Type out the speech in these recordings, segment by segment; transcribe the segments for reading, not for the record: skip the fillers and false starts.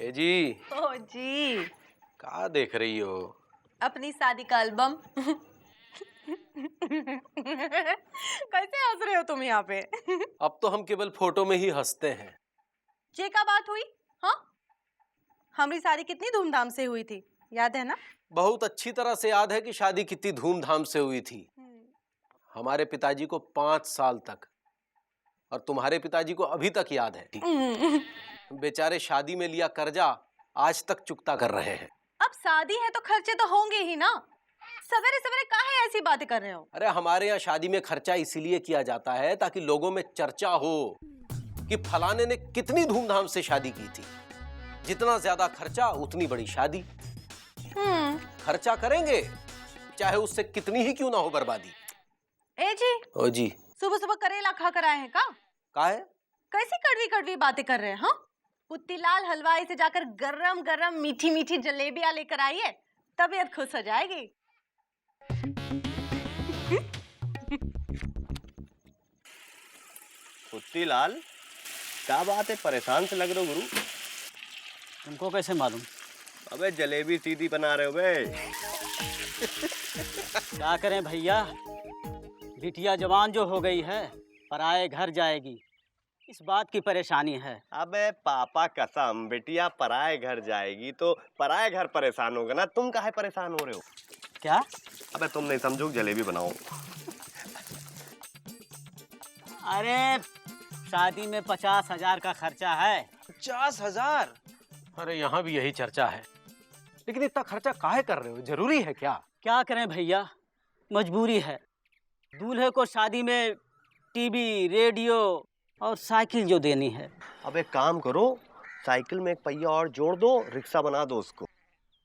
ए जी। ओ जी। क्या देख रही हो? अपनी शादी का एल्बम। कैसे हंस रहे हो तुम यहाँ पे? अब तो हम केवल फोटो में ही हंसते हैं। ये क्या बात हुई? हाँ, हमारी शादी कितनी धूमधाम से हुई थी, याद है ना? बहुत अच्छी तरह से याद है कि शादी कितनी धूमधाम से हुई थी। हमारे पिताजी को 5 साल तक, और तुम्हारे पिताजी को अभी तक याद है। बेचारे शादी में लिया कर्जा आज तक चुकता कर रहे हैं। अब शादी है तो खर्चे तो होंगे ही ना। सवेरे सवेरे काहे ऐसी बातें कर रहे हो? अरे हमारे यहाँ शादी में खर्चा इसीलिए किया जाता है ताकि लोगों में चर्चा हो कि फलाने ने कितनी धूमधाम से शादी की थी। जितना ज्यादा खर्चा उतनी बड़ी शादी। खर्चा करेंगे चाहे उससे कितनी ही क्यों ना हो बर्बादी। ए जी। ओ जी। सुबह सुबह करेला खा कर आए हैं का? काहे? कैसी कड़वी कड़वी बातें कर रहे हैं? हाँ, पुत्तीलाल हलवाई से जाकर गरम गरम मीठी मीठी जलेबियां लेकर आइए, तबीयत खुश हो जाएगी। पुत्तीलाल, क्या बात है, परेशान से लग रहे हो गुरु? तुमको कैसे मालूम? अबे जलेबी सीधी बना रहे हो बे। क्या करें भैया, बिटिया जवान जो हो गई है पराए घर जाएगी, इस बात की परेशानी है। अबे पापा कसम, बिटिया पराए घर जाएगी तो पराए घर परेशान होगा ना, तुम काहे परेशान हो रहे हो? क्या? अबे तुम नहीं समझो, जलेबी बनाओ। अरे शादी में 50,000 का खर्चा है। 50,000? अरे यहाँ भी यही चर्चा है, लेकिन इतना खर्चा काहे कर रहे हो? जरूरी है क्या? क्या करें भैया, मजबूरी है। दूल्हे को शादी में टीवी, रेडियो और साइकिल जो देनी है। अब एक काम करो, साइकिल में एक पहिया और जोड़ दो, रिक्शा बना दो उसको।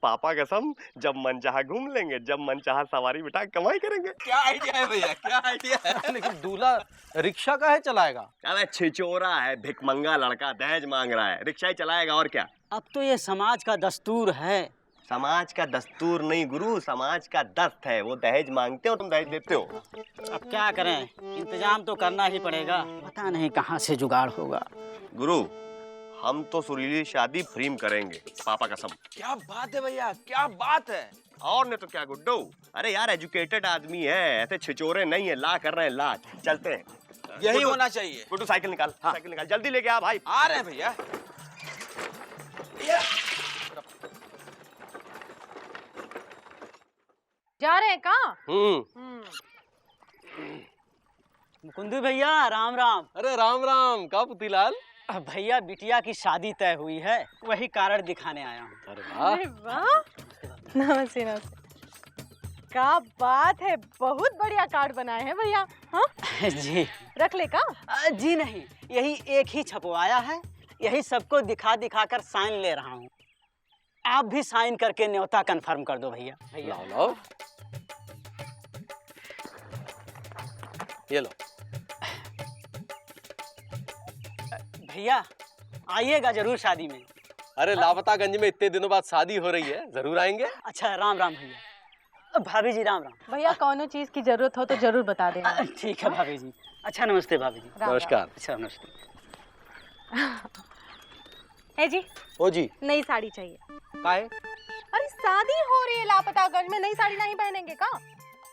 पापा कसम, जब मन चाहा घूम लेंगे, जब मन चाहा सवारी बिठा कमाई करेंगे। क्या आइडिया है भैया, क्या आइडिया है? लेकिन दूल्हा रिक्शा काहे चलाएगा? अबे छिचोरा है, भिखमंगा लड़का, दहेज मांग रहा है, रिक्शा ही चलाएगा और क्या। अब तो ये समाज का दस्तूर है। समाज का दस्तूर नहीं गुरु, समाज का दस्त है। वो दहेज मांगते हो, तुम दहेज देते हो। अब क्या करें, इंतजाम तो करना ही पड़ेगा, पता नहीं कहाँ से जुगाड़ होगा। गुरु, हम तो सुरीली शादी फ्रीम करेंगे, पापा कसम। क्या बात है भैया, क्या बात है। और नहीं तो क्या गुड्डू। अरे यार, एजुकेटेड आदमी है, ऐसे छिचोरे नहीं है, ला कर रहे हैं, ला। चलते हैं, यही होना चाहिए। गुड्डू साइकिल निकाल। हाँ। साइकिल निकाल, जल्दी लेके आ भाई। आ रहे हैं भैया। जा रहे हैं कहाँ? मुकुंदी भैया राम राम। अरे राम राम। का पुतीलाल? भैया बिटिया की शादी तय हुई है, वही कारण दिखाने आया हूँ। अरे वाह। अरे वाह, नमस्ते नमस्ते। क्या बात है, बहुत बढ़िया कार्ड बनाए हैं भैया। हाँ जी। रख ले का? जी नहीं, यही एक ही छपवाया है, यही सबको दिखा दिखा कर साइन ले रहा हूँ। आप भी साइन करके न्योता कंफर्म कर दो भैया। लाओ लाओ, ये लो। भैया आइएगा जरूर शादी में। अरे लापतागंज में इतने दिनों बाद शादी हो रही है, जरूर आएंगे। अच्छा राम राम भैया। भाभी जी राम राम। भैया कोनो चीज की जरूरत हो तो जरूर बता देना। ठीक है भाभी जी। अच्छा नमस्ते भाभी जी। नमस्कार। अच्छा नमस्ते। है जी। ओ जी। नई साड़ी चाहिए। काहे? अरे शादी हो रही है लापतागंज में, नई साड़ी नहीं पहनेंगे का?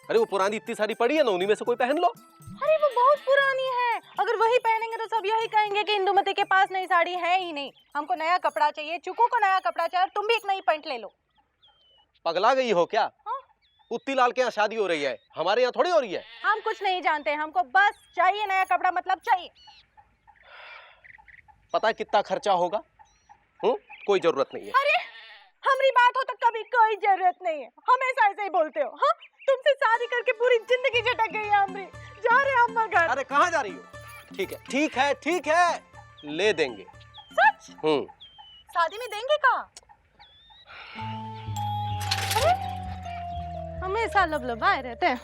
अरे वो पुरानी इतनी सारी पड़ी है ना, उन्हीं में से कोई पहन लो। अरे वो बहुत पुरानी है, अगर वही पहनेंगे तो सब यही कहेंगे कि इंदुमती के पास नई साड़ी है ही नहीं। हमको नया कपड़ा चाहिए, चुकू को नया कपड़ा चाहिए, और तुम भी एक नई पैंट ले लो। पगला गई हो क्या? हाँ? पुत्तीलाल के यहाँ शादी हो रही है, हमारे यहाँ थोड़ी हो रही है। हम कुछ नहीं जानते, हमको बस चाहिए नया कपड़ा, मतलब चाहिए। पता है कितना खर्चा होगा? कोई जरूरत नहीं है। अरे हमारी बात हो तो कभी कोई जरूरत नहीं है, हमेशा ऐसे ही बोलते हो। हाँ, तुमसे शादी करके पूरी जिंदगी झटक गई है हमारी। जा रहे हैं अम्मा घर। अरे कहाँ जा रही हो? ठीक है ठीक है ठीक है, ले देंगे। सच? शादी में देंगे का? अरे हमेशा लबलबाए रहते हैं।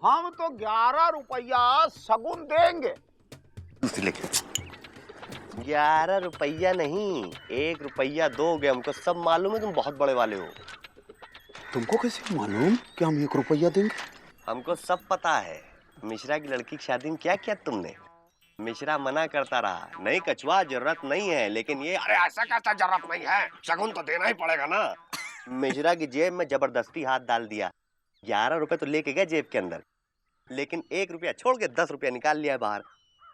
हम तो 11 रुपया सगुन देंगे। दूसरी लेके। 11 रुपया नहीं, 1 रुपया दोगे, हमको सब मालूम है, तुम बहुत बड़े वाले हो। तुमको कैसे मालूम कि हम 1 रुपया देंगे? हमको सब पता है। मिश्रा की लड़की की शादी में क्या किया तुमने? मिश्रा मना करता रहा, नहीं कछुआ जरूरत नहीं है, लेकिन ये अरे ऐसा कैसा जरूरत नहीं है, शगुन तो देना ही पड़ेगा ना। मिश्रा की जेब में जबरदस्ती हाथ डाल दिया। 11 रुपए तो लेके गए जेब के अंदर, लेकिन 1 रुपया छोड़ के 10 रुपया निकाल लिया बाहर।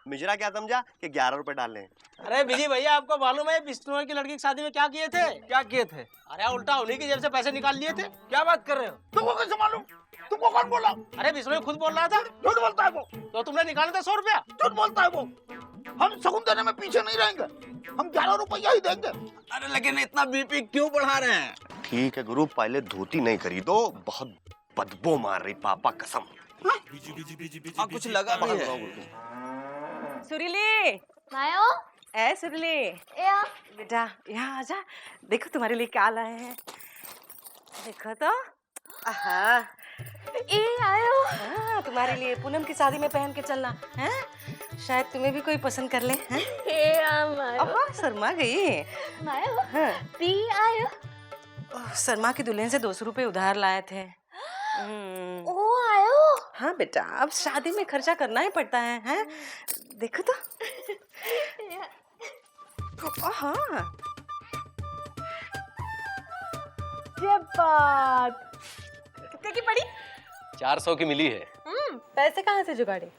मिश्रा क्या समझा कि 11 रुपए डालने हैं। अरे बिजी भैया, आपको मालूम है बिश्नोई की लड़की की शादी में क्या किए थे? क्या किए थे? अरे उल्टा उन्हीं की जेब से पैसे निकाल लिए थे। क्या बात कर रहे हो? तुमको कैसे मालूम? तुमको कौन बोला? अरे बिश्नोई खुद बोल रहा था। झूठ बोलता है वो, तो तुमने निकाले थे 100 रुपया। झूठ बोलता है वो। हम शगुन देने में पीछे नहीं रहेंगे, हम 11 रुपया ही देंगे। अरे लेकिन इतना बीपी क्यों बढ़ा रहे हैं? ठीक है गुरु, पहले धोती नहीं खरीदो, बहुत बदबू मार रही, पापा कसम। कुछ लगा भी है। सुरीली, मायो ए सुरीली, या बेटा यहाँ आजा, देखो तुम्हारे लिए क्या लाए हैं। देखो तो, आहा, ए आयो तुम्हारे लिए पूनम की शादी में पहन के चलना है, शायद तुम्हें भी कोई पसंद कर ले। हैं? ए मायो अब्बा शर्मा गई। मायो हाँ, पी आयो शर्मा की दुल्हन से 200 रुपए उधार लाए थे। ओ आयो हाँ बेटा, अब शादी में खर्चा करना ही पड़ता है, हैं? देखो तो। हाँ, ये बात कितने की पड़ी? 400 की मिली है। पैसे कहाँ से जुगाड़े?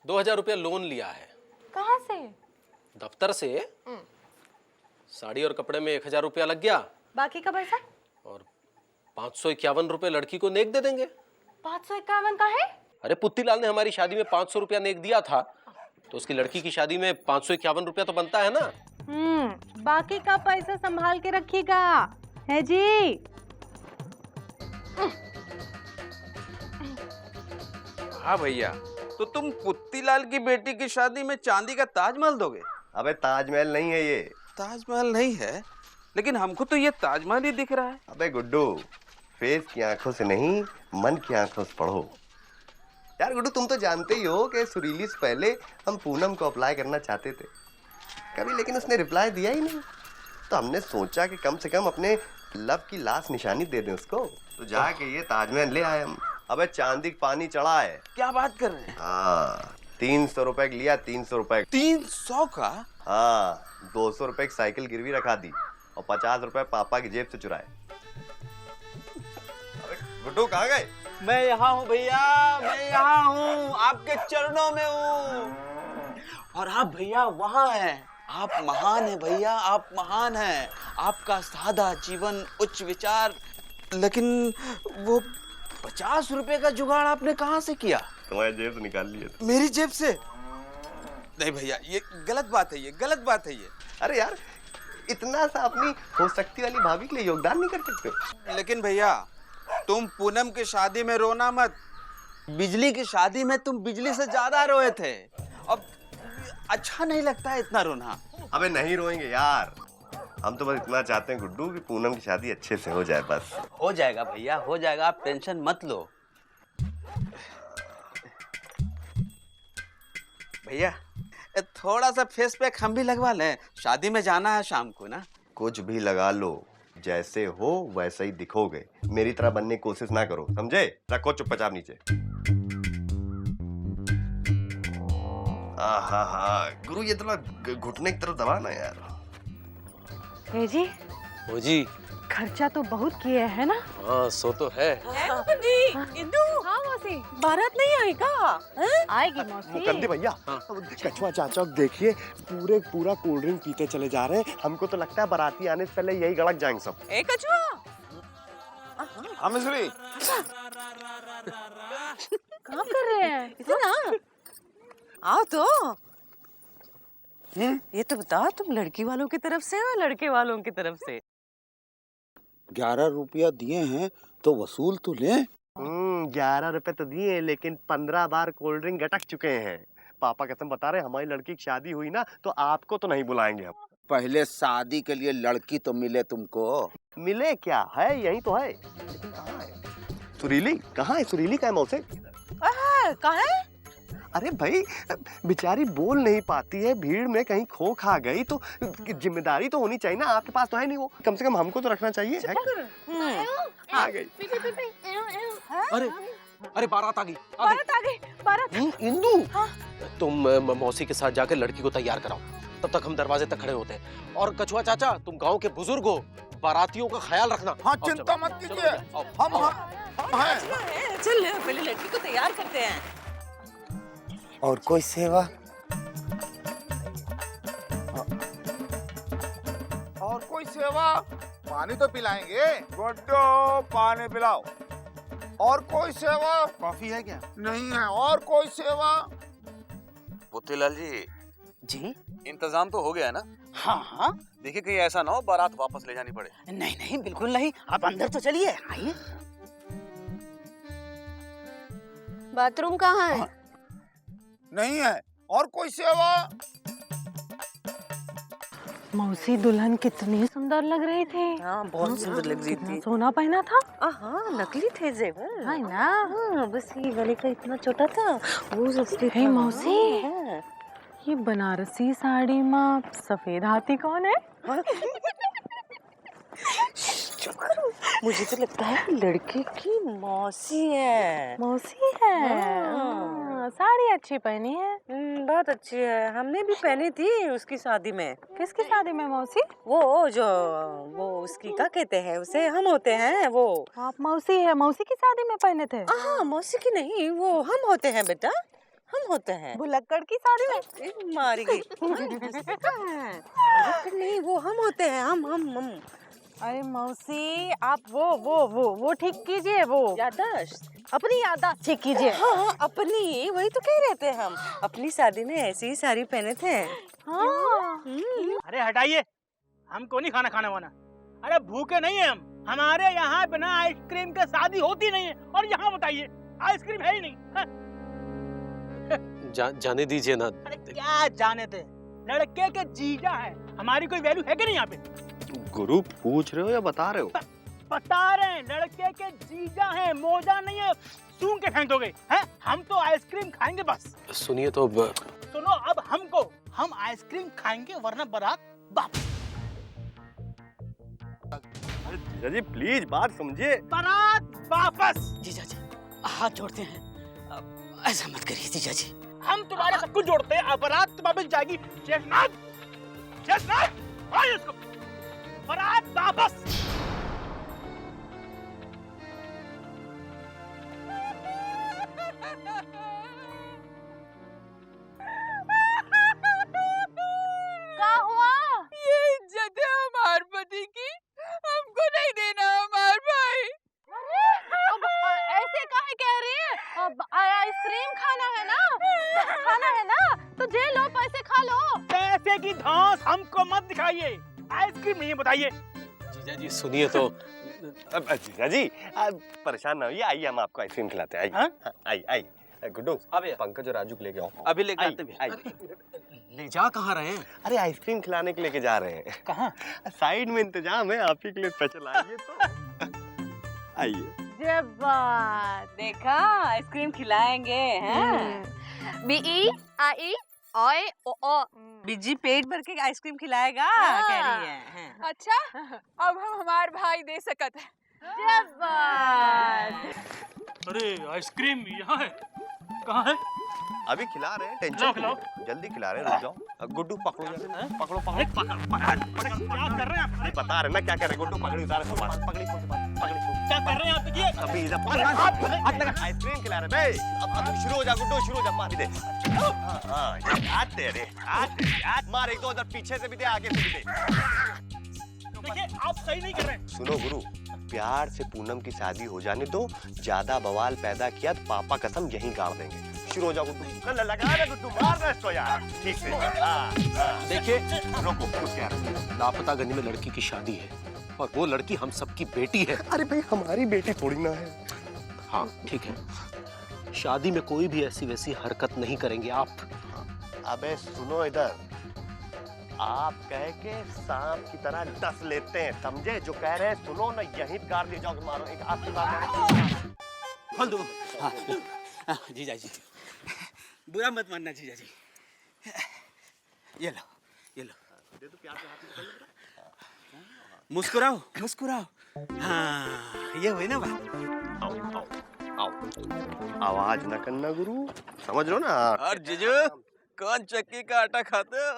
2000 रुपया लोन लिया है कहाँ से? दफ्तर से। साड़ी और कपड़े में 1000 रुपया लग गया, बाकी का पैसा? और 551 रुपए लड़की को नेक दे देंगे। 551 का है? अरे पुत्तीलाल ने हमारी शादी में 500 रुपया नेक दिया था, तो उसकी लड़की की शादी में 551 रुपया तो बनता है ना। बाकी का पैसा संभाल के रखिएगा, है जी। हाँ भैया, तो तुम पुत्तीलाल की बेटी की शादी में चांदी का ताजमहल दोगे? अबे ताजमहल नहीं है ये। ताजमहल नहीं है, लेकिन हमको तो ये ताजमहल ही दिख रहा है। अबे गुड्डू, फेस की आंखों से नहीं, मन की आंखों से पढ़ो। यार गुड्डू, तुम तो जानते ही हो कि सुरीली से पहले हम पूनम को अप्लाई करना चाहते थे कभी, लेकिन उसने रिप्लाई दिया ही नहीं। तो हमने सोचा कि कम से कम अपने लव की लास्ट निशानी दे दें उसको, तो जाके ये ताजमहल ले आए हम। अबे चांदी का पानी चढ़ा है। क्या बात कर रहे हैं? हाँ, 300 रुपए लिया, 300 रुपए। 300 का? हाँ, 200 रुपए की साइकिल गिरवी रखा दी और 50 रुपए पापा की जेब से चुराए। अबे गुड्डू कहाँ गए? मैं यहाँ हूँ भैया, मैं यहाँ हूँ, आपके चरणों में हूँ। और आप भैया वहाँ हैं। आप महान हैं भैया, आप महान हैं। आपका सादा जीवन, उच्च विचार, लेकिन वो 50 रुपए का जुगाड़ आपने कहाँ से किया? तुम्हारी जेब से निकाल लिए थे। मेरी जेब से? नहीं भैया, ये गलत बात है, ये गलत बात है ये। अरे यार, इतना सा अपनी हो सकती वाली भाभी के लिए योगदान नहीं कर सकते? लेकिन भैया, तुम पूनम की शादी में रोना मत। बिजली की शादी में तुम बिजली से ज्यादा रोए थे। अब अच्छा नहीं लगता है इतना रोना। अबे नहीं रोएंगे यार, हम तो बस इतना चाहते हैं गुड्डू कि पूनम की शादी अच्छे से हो जाए बस। हो जाएगा भैया, हो जाएगा, आप टेंशन मत लो। भैया थोड़ा सा फेस पैक हम भी लगवा लें, शादी में जाना है शाम को ना। कुछ भी लगा लो, जैसे हो वैसे ही दिखोगे। मेरी तरह बनने की कोशिश ना करो, समझे? रखो चुपचाप नीचे। हाँ, गुरु ये थोड़ा घुटने की तरफ दबाना यार। है जी, ओ जी, खर्चा तो बहुत किए है ना? हाँ सो तो है। इंदु, हाँ मौसी, बारात नहीं आई का? आएगी मौसी। मुकद्दे भैया, कछुआ चाचा देखिए, पूरा कोल्ड ड्रिंक पीते चले जा रहे हैं। हमको तो लगता है बाराती आने से पहले यही गड़क जाएंगे सब। ए कछुआ, हाँ मिश्री, कहाँ कर रहे हैं? इतना आओ तो। ये तो बताओ, तुम लड़की वालों की तरफ से हो लड़के वालों की तरफ से? 11 रुपया दिए हैं तो वसूल तो लें। 11 रुपए तो दिए, लेकिन 15 बार कोल्ड ड्रिंक गटक चुके हैं। पापा कसम बता रहे, हमारी लड़की की शादी हुई ना तो आपको तो नहीं बुलाएंगे हम। पहले शादी के लिए लड़की तो मिले तुमको। मिले क्या है, यही तो है, लेकिन कहाँ है सुरीली? कहाँ है सुरीली? का है मौसे? कहाँ है? अरे भाई, बेचारी बोल नहीं पाती है, भीड़ में कहीं खो खा गई तो जिम्मेदारी तो होनी चाहिए ना। आपके पास तो है नहीं वो, कम से कम हमको तो रखना चाहिए। है? आ गई। अरे अरे बारात आ गई, बारात आ गई, बारात। इंदु, हाँ। तुम मौसी के साथ जाकर लड़की को तैयार कराओ, तब तक हम दरवाजे तक खड़े होते हैं। और कछुआ चाचा, तुम गांव के बुजुर्ग हो, बारातियों का ख्याल रखना। हाँ, आओ, चिंता चलो, मत चलो, कीजिए। आओ, हम आओ। हैं। चल पहले लड़की को तैयार करते हैं। और कोई सेवा? और कोई सेवा? पानी तो पिलाएंगे। गुड्डो, पानी पिलाओ। और कोई सेवा? कॉफी है क्या? नहीं है। और कोई सेवा? मोतीलाल जी, जी इंतजाम तो हो गया है ना? हाँ हाँ, देखिए कहीं ऐसा ना हो बारात वापस ले जानी पड़े। नहीं नहीं बिल्कुल नहीं, आप अंदर तो चलिए, आइए। बाथरूम कहाँ है? नहीं है। और कोई सेवा? मौसी दुल्हन कितनी सुंदर लग रही थी। हाँ बहुत सुंदर लग रही कितना थी। सोना पहना था। हाँ नकली थे जेवर। है ना? हाँ बस ये वाले का इतना छोटा था, वो सस्ती हे था। मौसी। हाँ। ये बनारसी साड़ी में सफेद हाथी कौन है? चुप करो, मुझे तो लगता है लड़के की मौसी है। मौसी है। हाँ। साड़ी अच्छी पहनी है। बहुत अच्छी है, हमने भी पहनी थी उसकी शादी में। किसकी शादी में मौसी? वो जो वो उसकी क्या कहते हैं उसे, हम होते हैं वो। आप मौसी है, मौसी की शादी में पहने थे? हाँ मौसी की नहीं, वो हम होते हैं बेटा, हम होते हैं। भुलक्कड़ की शादी में? मारी गई। हाँ, नहीं वो हम होते हैं, हम। अरे मौसी, आप वो ठीक कीजिए, वो याददाश्त। अपनी याददाश्त ठीक कीजिए। हाँ अपनी, वही तो कह रहे थे हम, अपनी शादी में ऐसी ही साड़ी पहने थे। हाँ। अरे हटाइए, हमको नहीं खाना वाना। अरे भूखे नहीं है हम, हमारे यहाँ बिना आइसक्रीम के शादी होती नहीं है। और यहाँ बताइए आइसक्रीम है ही नहीं। हाँ? जाने दीजिए ना। अरे क्या जाने थे, लड़के के जीजा है, हमारी कोई वैल्यू है कि नहीं यहाँ पे? गुरु पूछ रहे हो या बता रहे हो? बता रहे हैं, लड़के के जीजा हैं, मौजा नहीं है सूंघ के फेंक दोगे हैं? हम तो आइसक्रीम खाएंगे बस। सुनिए तो सुनो, अब हम आइसक्रीम खाएंगे वरना बारात वापस। अरे जीजा जी प्लीज बात समझिए। बारात वापस। जीजा जी हाथ जोड़ते हैं, ऐसा मत करिए जीजा जी। हम तुम्हारे सब कुछ जोड़ते हैं, अब बारात तो वापस जाएगी। शेषनाग, आइए इसको, बारात वापस। क्या हुआ? ये इज्जत है हमारे पति की, हमको नहीं देना हमारे भाई। अरे, अब ऐसे काहे कह रही है? अब आइसक्रीम खाना है ना, तो जे लो पैसे खा लो। पैसे की धौंस हमको मत दिखाइए, आइसक्रीम नहीं है बताइए। जीजा जी सुनिए तो। जीजा जी परेशान ना होइए, आइए हम आपको आइसक्रीम खिलाते हैं। हाँ? आइए गुड्डू, अबे पंकज और राजू को लेके आओ। अभी लेके आते भी। ले जा कहाँ रहे हैं? अरे आइसक्रीम खिलाने के लेके जा रहे हैं। कहाँ? साइड में इंतजाम है, आप ही के लिए स्पेशल। आइए तो आइए। जे बात। देखा आइसक्रीम खिलाएंगे हैं। BE AI OI OO। बिजी पेट भर के आइसक्रीम खिलाएगा कह रही है हैं। अच्छा, अब हम हमार भाई दे सकत है। जे बात। अरे आइसक्रीम यहाँ है, कहाँ है? अभी खिला रहे हैं, टेंशन खिलाओ, क्यों है? जल्दी खिला रहे हैं, रुक जाओ। गुड्डू पकड़ो जरा, पकड़ो। अरे क्या कर रहे हैं आप? नहीं बता रहे ना क्या कर रहे हैं। गुड्डू पकड़ी उतारे, पकड़ी क्या कर रहे हैं आप? देखिए अभी इधर आइसक्रीम खिला रहे हैं बे। अब शुरू हो जा गुड्डू, शुरू हो जा। मार दे। हाँ आते रे, आते मार। एक दो उधर पीछे से भी दे, आगे से भी दे। देखिए आप सही नहीं कर रहे हैं। सुनो गुरु, प्यार से पूनम की शादी हो जाने दो। ज्यादा बवाल पैदा किया तो पापा कसम यहीं गाड़ देंगे। शुरू हो जाओ गुड्डू। लगा दे गुड्डू, मार दे इसको यार। ठीक से। देखिए, रोको, कुछ कह रहे हैं। लापता गंज में लड़की की शादी है और वो लड़की हम सबकी बेटी है। अरे भाई हमारी बेटी थोड़ी ना है। हाँ ठीक है, शादी में कोई भी ऐसी वैसी हरकत नहीं करेंगे आप। अबे सुनो इधर, आप कह के सांप की तरह डस लेते हैं, समझे? जो कह रहे हैं सुनो ना, यहीं गाड़ दे जाओगे। मारो एक आपकी बात। खोल दो। हाँ जीजा जी, बुरा मत मानना जीजा जी। ये लो दे दो प्यार से हाथ में। मुस्कुराओ। हाँ ये हुई ना बात। आओ आवाज ना करना गुरु, समझ लो ना। और जीजू कौन चक्की का आटा खाते हो?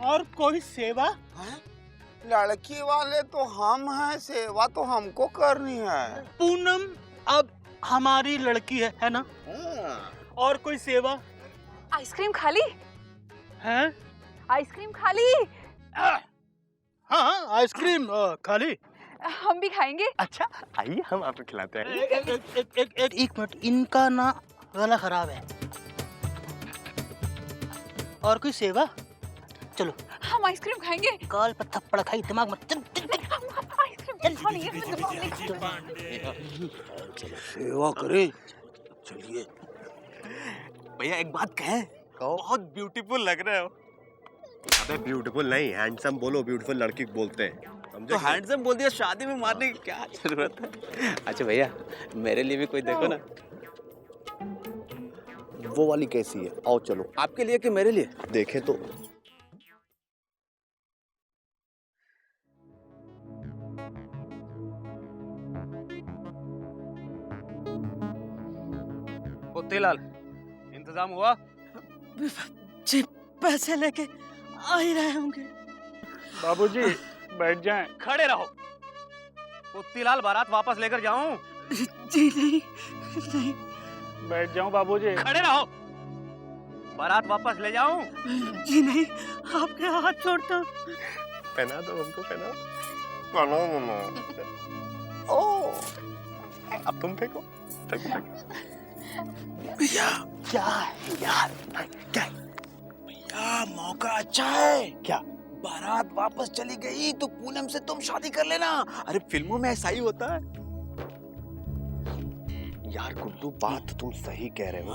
और कोई सेवा? लड़की वाले तो हम हैं, सेवा तो हमको करनी है। पूनम अब हमारी लड़की है ना? और कोई सेवा आइसक्रीम खाली? है? आइसक्रीम खाली? हाँ हाँ आइसक्रीम खाली। हम भी खाएंगे। अच्छा आइए हम आपको खिलाते हैं। एक मिनट, इनका ना गला खराब है। और कोई सेवा? चलो हम आइसक्रीम खाएंगे। काल पर थप्पड़ खाई दिमाग मत चल। आइसक्रीम खानी है, मेरे दिमाग में। सेवा करें, चलिए। भैया एक बात कहें, कहो। बहुत ब्यूटीफुल लग रहे हो। अबे ब्यूटीफुल नहीं, हैंडसम बोलो, ब्यूटीफुल लड़की को बोलते हैं। तो हैंडसम बोल दिया, शादी में मारने की क्या जरूरत है? अच्छा भैया मेरे लिए भी कोई देखो ना। वो वाली कैसी है? आओ चलो। आपके लिए कि मेरे लिए? देखे तो। पुत्तीलाल, इंतजाम हुआ? जी पैसे लेके आ ही रहे होंगे। बाबूजी बैठ जाएं। खड़े रहो। पुत्तीलाल बारात वापस लेकर जाऊं? जी नहीं नहीं। बैठ जाऊं बाबूजी? खड़े रहो। बारात वापस ले जाऊं? जी नहीं, आपके हाथ छोड़ता हूं। पहना दो हमको, पहनाओ। ओ अब तुम फेंको। भैया क्या है यार? क्या है? भैया मौका अच्छा है। क्या? बारात वापस चली गई तो पूनम से तुम शादी कर लेना। अरे फिल्मों में ऐसा ही होता है। यार गुड्डू बात तो तुम सही कह रहे हो,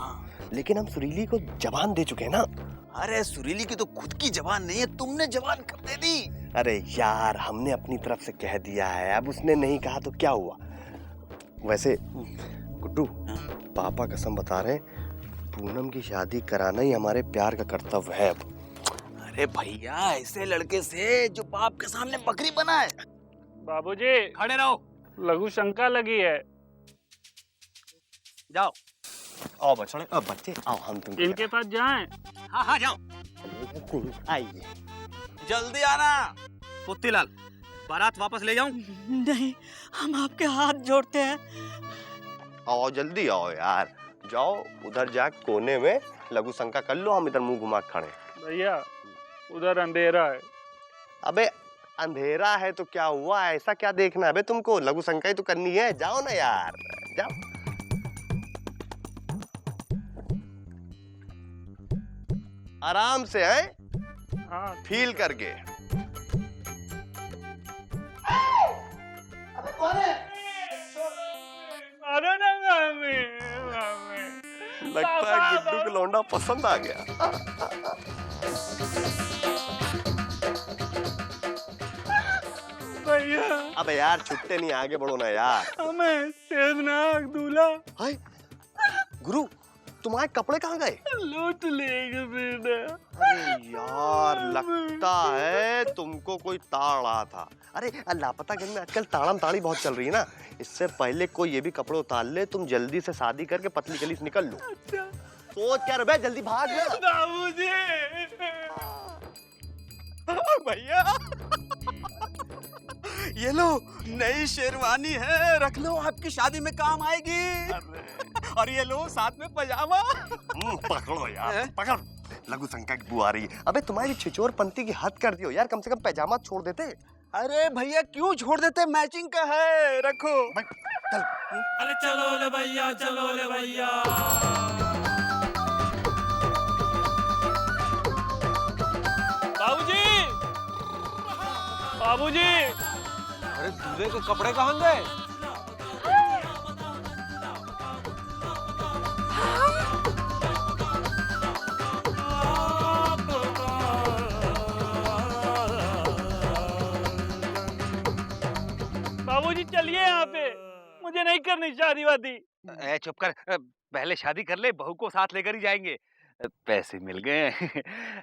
लेकिन हम सुरीली को जबान दे चुके हैं ना। अरे सुरीली की तो खुद की जबान नहीं है, तुमने जबान कर दे दी। अरे यार हमने अपनी तरफ से कह दिया है, अब उसने नहीं कहा तो क्या हुआ? वैसे गुड्डू पापा कसम बता रहे हैं, पूनम की शादी कराना ही हमारे प्यार का कर्तव्य है अब। अरे भैया ऐसे लड़के से जो बाप के सामने बकरी बना है। बाबूजी खड़े रहो। लघु शंका लगी है। जाओ। आओ बच्चे, अब बच्चे आओ, हम तुम इनके पास जाएं। हाँ हाँ जाओ। आइए। जल्दी आना। पुत्तीलाल बारात वापस ले जाऊं? नहीं, हम आपके हाथ जोड़ते हैं। आओ जल्दी आओ यार, जाओ उधर जा कोने में लघु शंका कर लो, हम इधर मुंह घुमा के खड़े। भैया उधर अंधेरा है। अबे अंधेरा है तो क्या हुआ, ऐसा क्या देखना है बे तुमको? लघु शंका ही तो करनी है, जाओ ना यार, जाओ। आराम से है, हाँ फील करके। अरे ना मामी, मामी। लगता है गुड्डू को लौंडा पसंद आ गया। भैया अबे यार छुट्टे नहीं, आगे बढ़ो ना यार। हमें शेषनाग दूल्हा हाय गुरु, तुम्हारे कपड़े कहाँ गए? लूट लेगा बेटा। अरे यार लगता है तुमको कोई ताड़ रहा था। अरे लापता गंज में आजकल ताड़म ताड़ी बहुत चल रही है ना, इससे पहले कोई ये भी कपड़े उतार ले, तुम जल्दी से शादी करके पतली गली से निकल लो। अच्छा सोच क्या रहे, जल्दी भाग ना। बाबूजी। भैया ये लो नई शेरवानी है, रख लो, आपकी शादी में काम आएगी। और ये लो साथ में पजामा। पकड़ो यार, पकड़। लघु शंका की बुआ आ रही है। अबे तुम्हारी छिचोर पंथी की हद कर दियो यार, कम से कम पैजामा छोड़ देते। अरे भैया क्यों छोड़ देते, मैचिंग का है, रखो। चल। अरे चलो ले भैया, चलो ले भैया। बाबूजी, बाबूजी। अरे दूल्हे के कपड़े कहाँ गए? बाबूजी चलिए यहाँ पे, मुझे नहीं करनी शादी वादी। चुप कर, पहले शादी कर ले, बहू को साथ लेकर ही जाएंगे। पैसे मिल गए।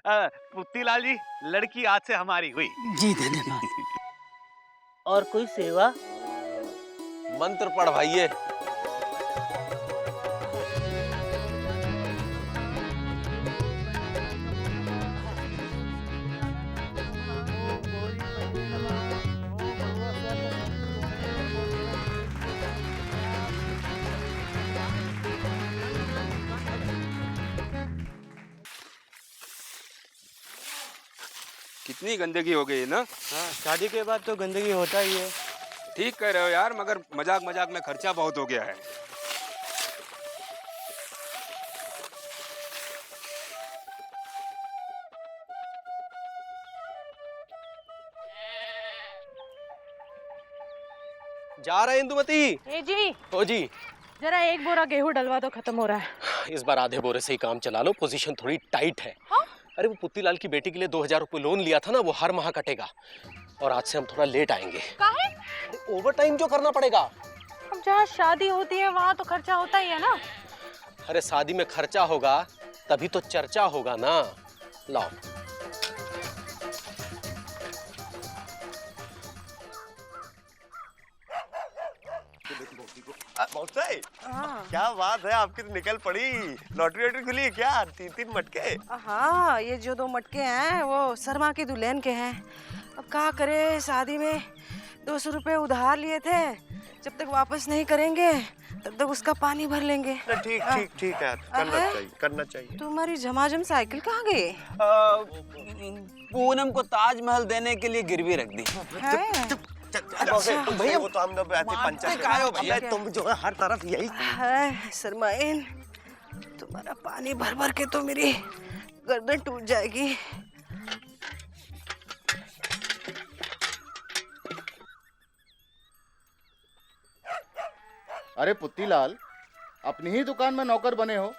पुत्तीलाल जी लड़की आज से हमारी हुई। जी धन्यवाद। और कोई सेवा? मंत्र पढ़ भाइये। कितनी गंदगी हो गई है ना। हाँ, शादी के बाद तो गंदगी होता ही है। ठीक कह रहे हो यार, मगर मजाक मजाक में खर्चा बहुत हो गया है। जा रहे इंदुमती। ए जी, ओ जी, जरा एक बोरा गेहूं डलवा दो, खत्म हो रहा है। इस बार आधे बोरे से ही काम चला लो, पोजीशन थोड़ी टाइट है। हाँ? अरे वो पुत्तीलाल की बेटी के लिए 2000 रुपए लोन लिया था ना, वो हर माह कटेगा और आज से हम थोड़ा लेट आएंगे। काहे? ओवर टाइम जो करना पड़ेगा। अब जहाँ शादी होती है वहाँ तो खर्चा होता ही है ना। अरे शादी में खर्चा होगा तभी तो चर्चा होगा ना। लाओ। मौसी, क्या बात है, आपकी तो निकल पड़ी। लॉटरी वॉटरी खुली है क्या? 3-3 मटके। हाँ, ये जो 2 मटके हैं वो शर्मा की दुल्हन के हैं। अब क्या करे, शादी में 200 रुपए उधार लिए थे, जब तक वापस नहीं करेंगे तब तक उसका पानी भर लेंगे। ठीक ठीक ठीक है, करना चाहिए। तुम्हारी झमाझम साइकिल कहाँ गई? पूनम को ताजमहल देने के लिए गिरवी रख दी। भैया वो तो हम लोग ऐसे पंचायत भैया, तुम जो है हर तरफ यही है। शर्माइन, तुम्हारा पानी भर भर के तो मेरी गर्दन टूट जाएगी। अरे पुत्तीलाल, अपनी ही दुकान में नौकर बने हो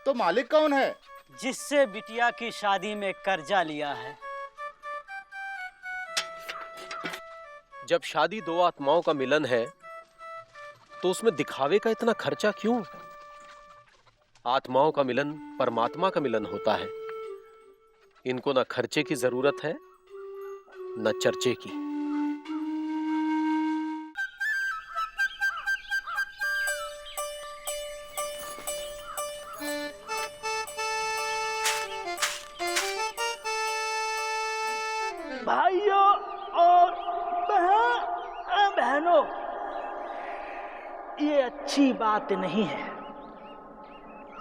तो मालिक कौन है? जिससे बिटिया की शादी में कर्जा लिया है। जब शादी 2 आत्माओं का मिलन है तो उसमें दिखावे का इतना खर्चा क्यों? आत्माओं का मिलन परमात्मा का मिलन होता है। इनको ना खर्चे की जरूरत है न चर्चे की। भाइयों और बहनों, ये अच्छी बात नहीं है।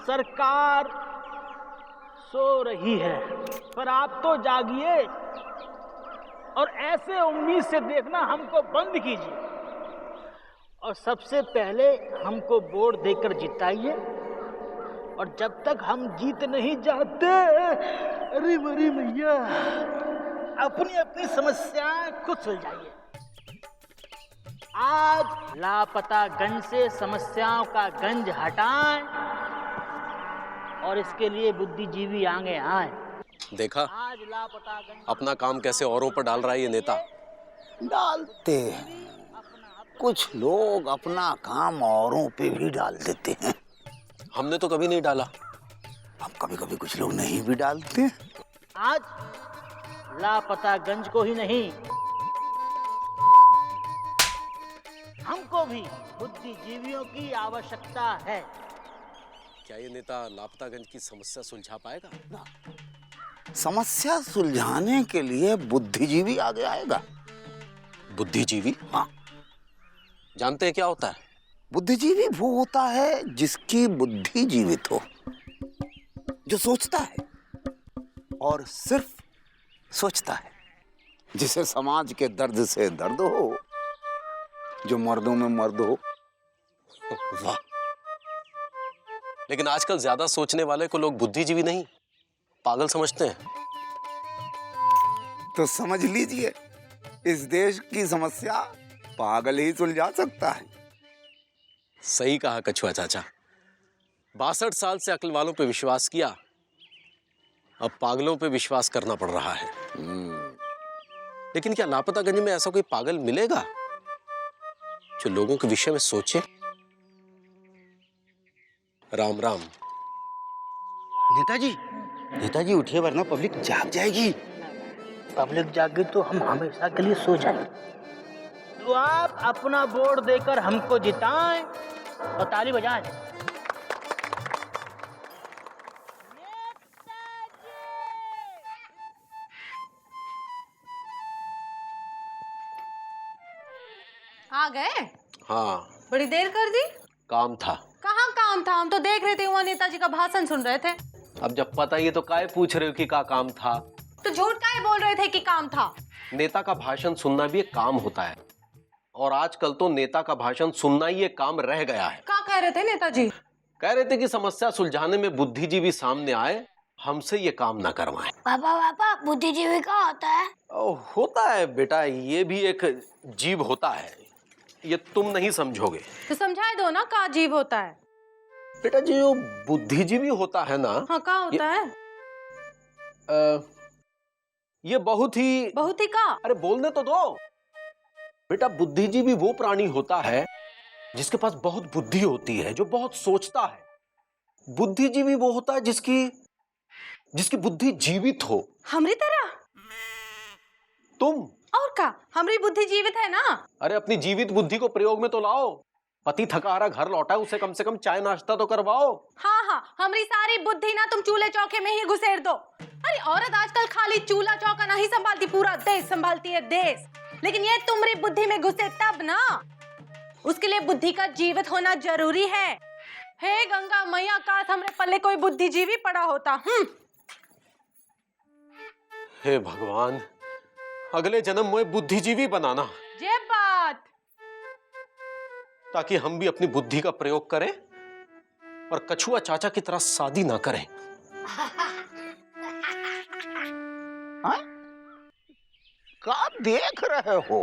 सरकार सो रही है, पर आप तो जागिए और ऐसे उम्मीद से देखना हमको बंद कीजिए और सबसे पहले हमको वोट देकर जिताइए। और जब तक हम जीत नहीं जाते, अरे मरी मैया, अपनी अपनी समस्याएं खुद सुलझाइए। आज लापता गंज से समस्याओं का गंज हटाएं और इसके लिए बुद्धिजीवी आगे आए। देखा आज लापता गंज अपना काम कैसे औरों पर डाल रहा है ये नेता। डालते हैं कुछ लोग, अपना काम औरों पे भी डाल देते हैं। हमने तो कभी नहीं डाला। अब कभी कभी कुछ लोग नहीं भी डालते। आज लापता गंज को ही नहीं, हमको भी बुद्धिजीवियों की आवश्यकता है। क्या ये नेता लापतागंज की समस्या सुलझा पाएगा? समस्या सुलझाने के लिए बुद्धिजीवी आगे आएगा। बुद्धिजीवी? हाँ। जानते हैं क्या होता है? बुद्धिजीवी वो होता है जिसकी बुद्धि जीवित हो, जो सोचता है और सिर्फ सोचता है, जिसे समाज के दर्द से दर्द हो, जो मर्दों में मर्द हो। वाह, लेकिन आजकल ज्यादा सोचने वाले को लोग बुद्धिजीवी नहीं, पागल समझते हैं। तो समझ लीजिए, इस देश की समस्या पागल ही सुलझा सकता है। सही कहा कछुआ चाचा। 62 साल से अक्ल वालों पे विश्वास किया, अब पागलों पे विश्वास करना पड़ रहा है। लेकिन क्या लापतागंज में ऐसा कोई पागल मिलेगा जो लोगों के विषय में सोचे? राम राम। नेताजी उठिए, वरना पब्लिक जाग जाएगी। पब्लिक जागे तो हम हमेशा के लिए सो जाएंगे। तो आप अपना वोट देकर हमको जिताएं और ताली बजाएं। आ गए? हाँ, बड़ी देर कर दी। काम था। कहाँ काम था? हम तो देख रहे थे, वहाँ नेताजी का भाषण सुन रहे थे। अब जब पता ही है तो काहे पूछ रहे हो कि का काम था? तो झूठ काहे बोल रहे थे कि काम था? नेता का भाषण सुनना भी एक काम होता है, और आजकल तो नेता का भाषण सुनना ही एक काम रह गया है। क्या कह रहे थे नेताजी? कह रहे थे कि समस्या सुलझाने में बुद्धिजीवी सामने आए, हमसे ये काम ना करवाएं। पापा बुद्धिजीवी क्या होता है? होता है बेटा, ये भी एक जीव होता है, ये तुम नहीं समझोगे। तो समझाए दो ना, क्या जीव होता है? बेटा जो बुद्धिजीवी होता है ना, हाँ, क्या होता है? ये बहुत ही का? अरे बोलने तो दो बेटा। बुद्धिजीवी वो प्राणी होता है जिसके पास बहुत बुद्धि होती है, जो बहुत सोचता है। बुद्धिजीवी वो होता है जिसकी बुद्धि जीवित हो। हमारी तरह? तुम और क्या, हमारी बुद्धि जीवित है ना? अरे अपनी जीवित बुद्धि को प्रयोग में तो लाओ। पति थका हारा घर लौटा, उसे कम से कम चाय नाश्ता तो करवाओ। हाँ, हमारी सारी बुद्धि ना तुम चूल्हे चौके में ही घुसेड़ दो। अरे औरत आजकल खाली चूल्हा चौका नहीं संभालती, पूरा देश संभालती है, देश। लेकिन ये तुम्हारी बुद्धि में घुसे तब ना, उसके लिए बुद्धि का जीवित होना जरूरी है। हे गंगा मैया, काश हमरे पल्ले कोई बुद्धिजीवी पड़ा होता। हे भगवान, अगले जन्म में बुद्धिजीवी बनाना, ये बात, ताकि हम भी अपनी बुद्धि का प्रयोग करें और कछुआ चाचा की तरह शादी ना करें। क्या देख रहे हो?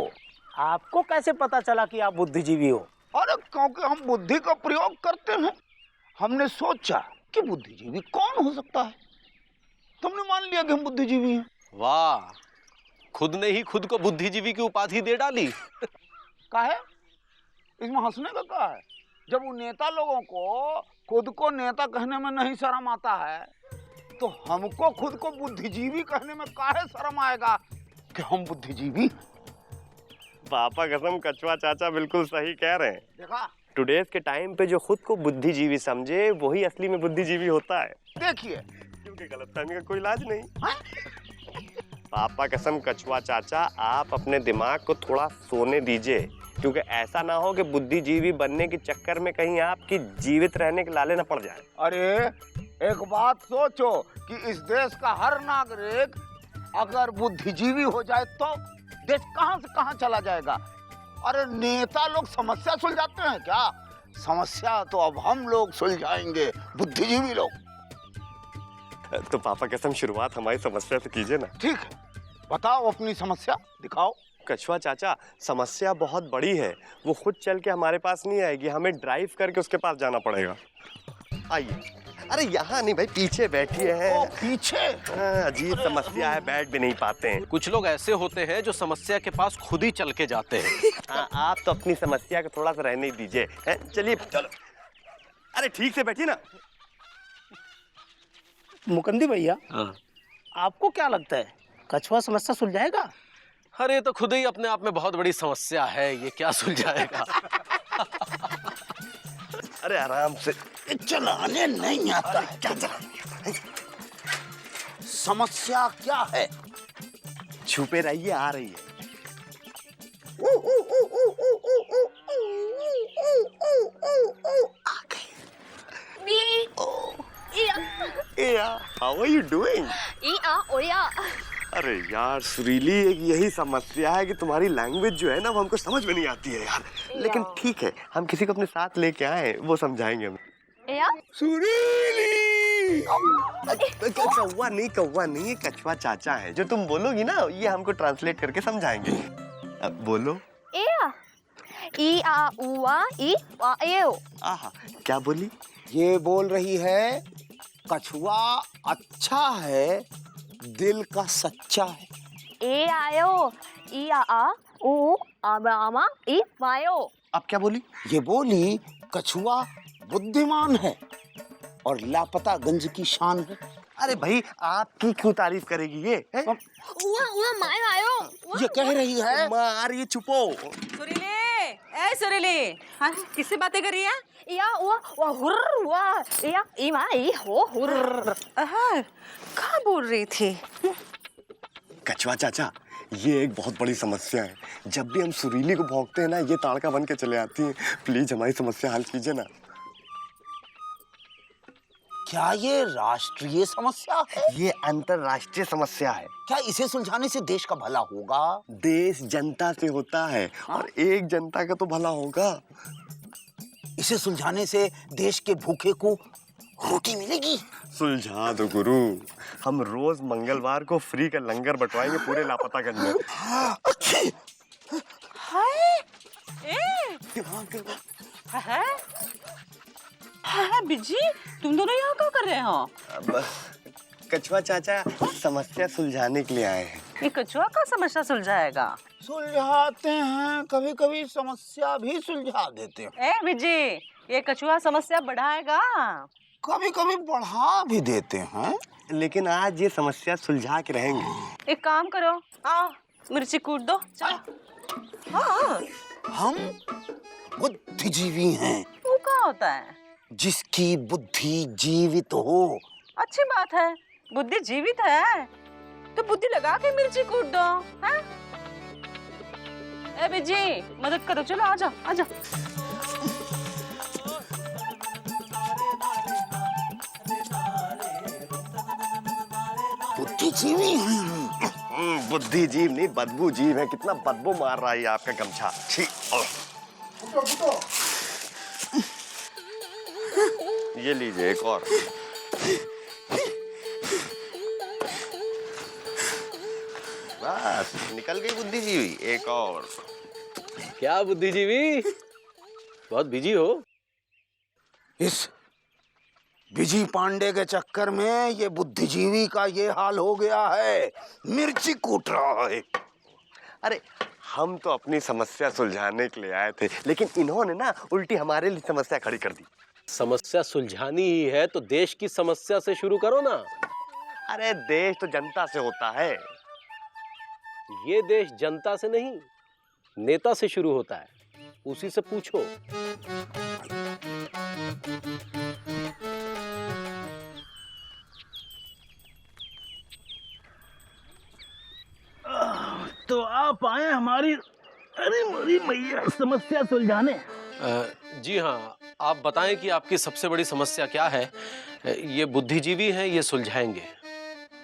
आपको कैसे पता चला कि आप बुद्धिजीवी हो? अरे क्योंकि हम बुद्धि का प्रयोग करते हैं। हमने सोचा कि बुद्धिजीवी कौन हो सकता है, तुमने मान लिया कि हम बुद्धिजीवी हैं। वाह, खुद ने ही खुद को बुद्धिजीवी की उपाधि दे डाली। काहे? इसमें हंसने का क्या है? जब उन नेता लोगों को खुद को नेता कहने में नहीं शर्म आता है, तो हमको खुद को बुद्धिजीवी कहने में काहे शर्म आएगा कि हम बुद्धिजीवी? पापा कसम, कछुआ चाचा बिल्कुल सही कह रहे हैं। देखा, टुडेज के टाइम पे जो खुद को बुद्धिजीवी समझे वही असली में बुद्धिजीवी होता है। देखिए, क्योंकि गलतफहमी का कोई इलाज नहीं। पापा कसम, कछुआ चाचा आप अपने दिमाग को थोड़ा सोने दीजिए, क्योंकि ऐसा ना हो कि बुद्धिजीवी बनने के चक्कर में कहीं आपकी जीवित रहने के लाले न पड़ जाए। अरे एक बात सोचो कि इस देश का हर नागरिक अगर बुद्धिजीवी हो जाए तो देश कहां से कहां चला जाएगा। अरे नेता लोग समस्या सुलझाते हैं क्या? समस्या तो अब हम लोग सुलझाएंगे, बुद्धिजीवी लोग। तो पापा कसम, शुरुआत हमारी समस्या से कीजिए ना। ठीक है, बताओ अपनी समस्या, दिखाओ। कछुआ चाचा, समस्या बहुत बड़ी है, वो खुद चल के हमारे पास नहीं आएगी, हमें ड्राइव करके उसके पास जाना पड़ेगा। आइए। अरे यहाँ नहीं भाई, पीछे बैठिए हैं। पीछे? अजीब समस्या है, बैठ भी नहीं पाते हैं। कुछ लोग ऐसे होते हैं जो समस्या के पास खुद ही चल के जाते हैं। आप तो अपनी समस्या को थोड़ा सा रहने दीजिए। चलिए चलो। अरे ठीक से बैठिए ना। मुकंदी भैया, आपको क्या लगता है कछुआ समस्या सुलझाएगा? अरे तो खुद ही अपने आप में बहुत बड़ी समस्या है, ये क्या सुलझाएगा? अरे आराम से। चलाने नहीं आता है। क्या चलाने? समस्या क्या है? छुपे रहिए, आ रही है। आ गई। How are you doing? अरे यार सुरीली, एक यही समस्या है कि तुम्हारी लैंग्वेज जो है ना वो हमको समझ में नहीं आती है यार। लेकिन ठीक है, हम किसी को अपने साथ लेके आए, वो समझाएंगे हमें। सुरीली! कौवा नहीं, ये कछुआ चाचा है। जो तुम बोलोगी ना ये हमको ट्रांसलेट करके समझाएंगे। अब बोलो। आहा, क्या बोली? ये बोल रही है कछुआ अच्छा है, दिल का सच्चा है। अब क्या बोली? ये बोली कछुआ बुद्धिमान है और लापता गंज की शान है। अरे भाई आपकी क्यों तारीफ करेगी ये हैं? मार आयो ये कह रही है मार ये चुपो। सुरीली, ए सुरीली, हाँ किससे बातें कर रही है? या वो हुर्र वाह या इमा ई हो हुर्र कहाँ बोल रही थी? कछुआ चाचा, ये एक बहुत बड़ी समस्या है। जब भी हम सुरीली को भौंकते हैं ना, ये ताड़का बन के चले आती है। प्लीज हमारी समस्या हल कीजिए ना। क्या ये राष्ट्रीय समस्या है? ये अंतरराष्ट्रीय समस्या है। क्या इसे सुलझाने से देश का भला होगा? देश जनता से होता है और एक जनता का तो भला होगा। इसे सुलझाने से देश के भूखे को रोटी मिलेगी। सुलझा दो गुरु, हम रोज मंगलवार को फ्री का लंगर बंटवाएंगे पूरे लापता गंज में। हाय, बिजी, तुम दोनों यहाँ क्या कर रहे हो? अब कछुआ चाचा समस्या सुलझाने के लिए आए हैं। ये कछुआ का समस्या सुलझाएगा? सुलझाते हैं, कभी कभी समस्या भी सुलझा देते हैं। ए बिजी, ये कछुआ समस्या बढ़ाएगा? कभी कभी बढ़ा भी देते हैं। लेकिन आज ये समस्या सुलझा के रहेंगे। एक काम करो, आओ मिर्ची कूट दो, चलो। हाँ, हम बुद्धिजीवी हैं। वो क्या होता है? जिसकी बुद्धि जीवित हो। अच्छी बात है, बुद्धि जीवित है तो बुद्धि लगा के मिर्ची कूट दो, हैं? ए बिजी, मदद करो, चलो आजा आजा। बुद्धिजीवी हैं। बुद्धिजीव नहीं, बदबू जीव है। कितना बदबू मार रहा है आपका गमछा। छी। ये लीजिए एक और। बस निकल गई बुद्धिजीवी। एक और। क्या बुद्धिजीवी, बहुत बिजी हो? इस विजय पांडे के चक्कर में ये बुद्धिजीवी का ये हाल हो गया है, मिर्ची कूट रहा है। अरे हम तो अपनी समस्या सुलझाने के लिए आए थे, लेकिन इन्होंने ना उल्टी हमारे लिए समस्या खड़ी कर दी। समस्या सुलझानी ही है तो देश की समस्या से शुरू करो ना। अरे देश तो जनता से होता है। ये देश जनता से नहीं, नेता से शुरू होता है, उसी से पूछो। तो आप आए हमारी अरे मेरी मैया समस्या सुलझाने। जी हाँ, आप बताएं कि आपकी सबसे बड़ी समस्या क्या है। ये बुद्धिजीवी हैं, ये सुलझाएंगे।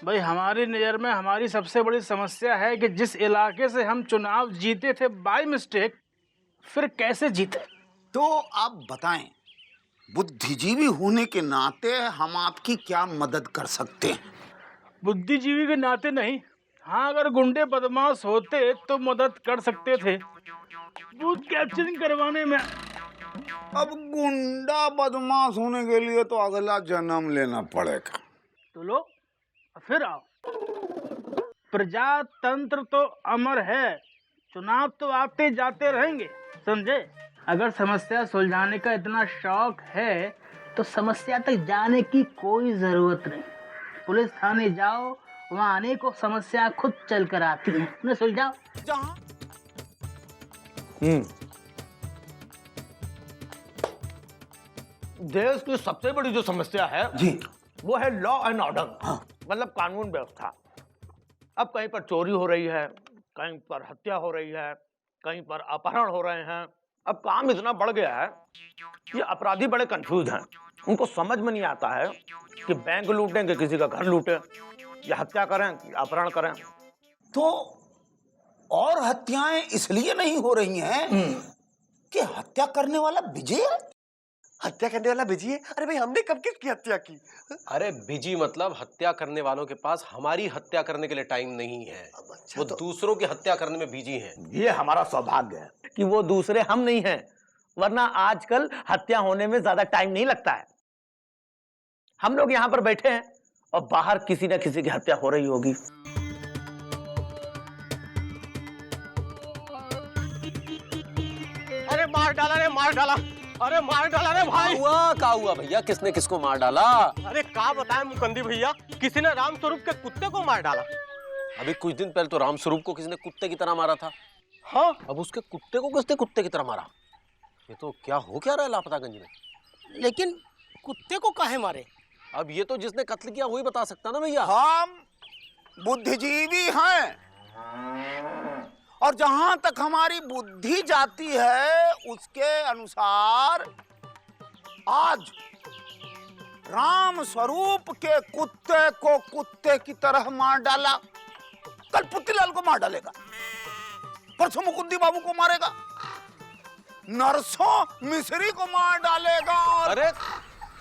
भाई हमारी नज़र में हमारी सबसे बड़ी समस्या है कि जिस इलाके से हम चुनाव जीते थे बाय मिस्टेक, फिर कैसे जीते। तो आप बताएं, बुद्धिजीवी होने के नाते हम आपकी क्या मदद कर सकते हैं? बुद्धिजीवी के नाते नहीं, हाँ अगर गुंडे बदमाश होते तो मदद कर सकते थे बूथ कैप्चरिंग करवाने में। अब गुंडा बदमाश होने के लिए तो अगला जन्म लेना पड़ेगा। तो लो फिर आओ। प्रजातंत्र तो अमर है, चुनाव तो आते जाते रहेंगे, समझे। अगर समस्या सुलझाने का इतना शौक है तो समस्या तक जाने की कोई जरूरत नहीं। पुलिस थाने जाओ, वहाँ अनेकों समस्या खुद चल कर आती हैं, उन्हें सुलझाओ। देश की सबसे बड़ी जो समस्या है जी, वो है लॉ एंड ऑर्डर। मतलब कानून व्यवस्था। अब कहीं पर चोरी हो रही है, कहीं पर हत्या हो रही है, कहीं पर अपहरण हो रहे हैं। अब काम इतना बढ़ गया है कि अपराधी बड़े कंफ्यूज हैं। उनको समझ में नहीं आता है कि बैंक लूटें कि किसी का घर लूटें, या हत्या करें या अपहरण करें। तो और हत्याएं इसलिए नहीं हो रही हैं कि हत्या करने वाला विजय है। हत्या करने वाला बिजी है? अरे भाई हमने कब किसकी हत्या की? अरे बिजी मतलब हत्या करने वालों के पास हमारी हत्या करने के लिए टाइम नहीं है। वो दूसरों की हत्या करने में बिजी हैं। ये हमारा सौभाग्य है कि वो दूसरे हम नहीं हैं, वरना आजकल हत्या होने में ज्यादा टाइम नहीं लगता है। हम लोग यहाँ पर बैठे हैं और बाहर किसी न किसी की हत्या हो रही होगी। अरे मार डाला रे, मार डाला। अरे मार डाला रे भाई। क्या हुआ भैया? किसने किसको मार डाला? अरे का बताएं मुकंदी भैया, किसी ने राम स्वरूप के कुत्ते को मार डाला। अभी कुछ दिन पहले तो राम स्वरूप को किसी ने कुत्ते की तरह मारा था। हाँ, अब उसके कुत्ते को किसने कुत्ते की तरह मारा? ये तो क्या हो क्या रहा है लापतागंज में? लेकिन कुत्ते को काहे मारे? अब ये तो जिसने कत्ल किया वही बता सकता ना भैया। हम बुद्धिजीवी हैं और जहां तक हमारी बुद्धि जाती है उसके अनुसार आज राम स्वरूप के कुत्ते को कुत्ते की तरह मार डाला, कल पुत्तीलाल को मार डालेगा, परसों मुकुंदी बाबू को मारेगा, नरसों मिस्री को मार डालेगा। अरे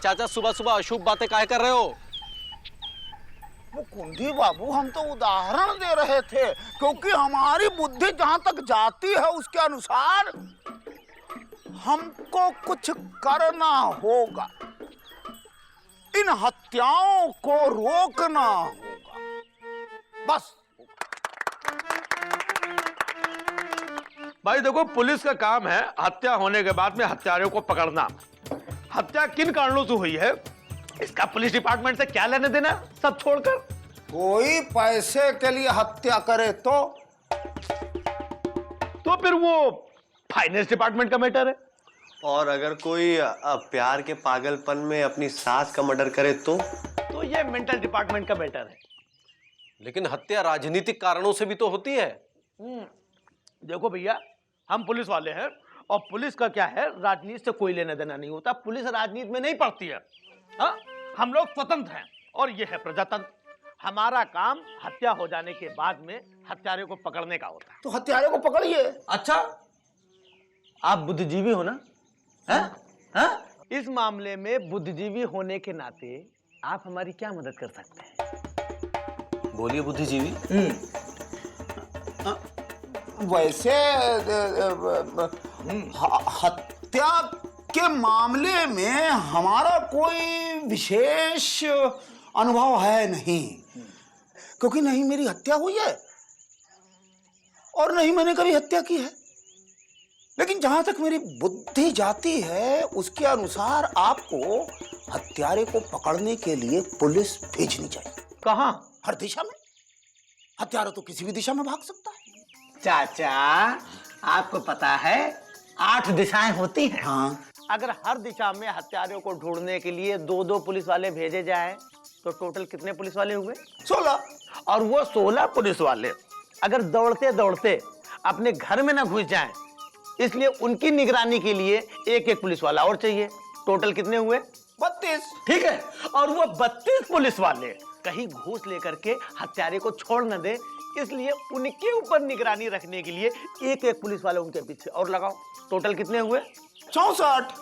चाचा सुबह सुबह अशुभ बातें काहे कर रहे हो? मुकुंदी बाबू हम तो उदाहरण दे रहे थे, क्योंकि हमारी बुद्धि जहां तक जाती है उसके अनुसार हमको कुछ करना होगा, इन हत्याओं को रोकना होगा, बस। भाई देखो, पुलिस का काम है हत्या होने के बाद में हत्यारों को पकड़ना। हत्या किन कारणों से हुई है इसका पुलिस डिपार्टमेंट से क्या लेने देना, सब छोड़कर। कोई पैसे के लिए हत्या करे तो फिर वो फाइनेंस डिपार्टमेंट का मैटर है। और अगर कोई प्यार के पागलपन में अपनी सास का मर्डर करे तो ये मेंटल डिपार्टमेंट का मैटर है। लेकिन हत्या राजनीतिक कारणों से भी तो होती है। देखो भैया, हम पुलिस वाले हैं और पुलिस का क्या है, राजनीति से कोई लेना देना नहीं होता। पुलिस राजनीति में नहीं पड़ती है। हाँ? हम लोग स्वतंत्र हैं और ये है प्रजातंत्र। हमारा काम हत्या हो जाने के बाद में हत्यारे को पकड़ने का होता है। तो हत्यारे को पकड़िए। अच्छा, आप बुद्धिजीवी हो ना? हैं? हैं? इस मामले में बुद्धिजीवी होने के नाते आप हमारी क्या मदद कर सकते हैं? बोलिए बुद्धिजीवी। वैसे हत्या के मामले में हमारा कोई विशेष अनुभव है नहीं, क्योंकि नहीं मेरी हत्या हुई है और नहीं मैंने कभी हत्या की है। लेकिन जहां तक मेरी बुद्धि जाती है उसके अनुसार आपको हत्यारे को पकड़ने के लिए पुलिस भेजनी चाहिए। कहां? हर दिशा में। हत्यारा तो किसी भी दिशा में भाग सकता है। चाचा, आपको पता है 8 दिशाएं होती हैं। हाँ। अगर हर दिशा में हत्यारों को ढूंढने के लिए 2-2 पुलिस वाले भेजे जाएं, तो टोटल कितने पुलिस वाले हुए? 16। और वो 16 पुलिस वाले अगर दौड़ते दौड़ते अपने घर में ना घुस जाएं, इसलिए उनकी निगरानी के लिए एक पुलिस वाला और चाहिए। टोटल कितने हुए? 32। ठीक है। और वो 32 पुलिस वाले कहीं घूस लेकर के हत्यारे को छोड़ न दे, इसलिए उनके ऊपर निगरानी रखने के लिए एक पुलिस वाला उनके पीछे और लगाओ। टोटल कितने हुए? 64।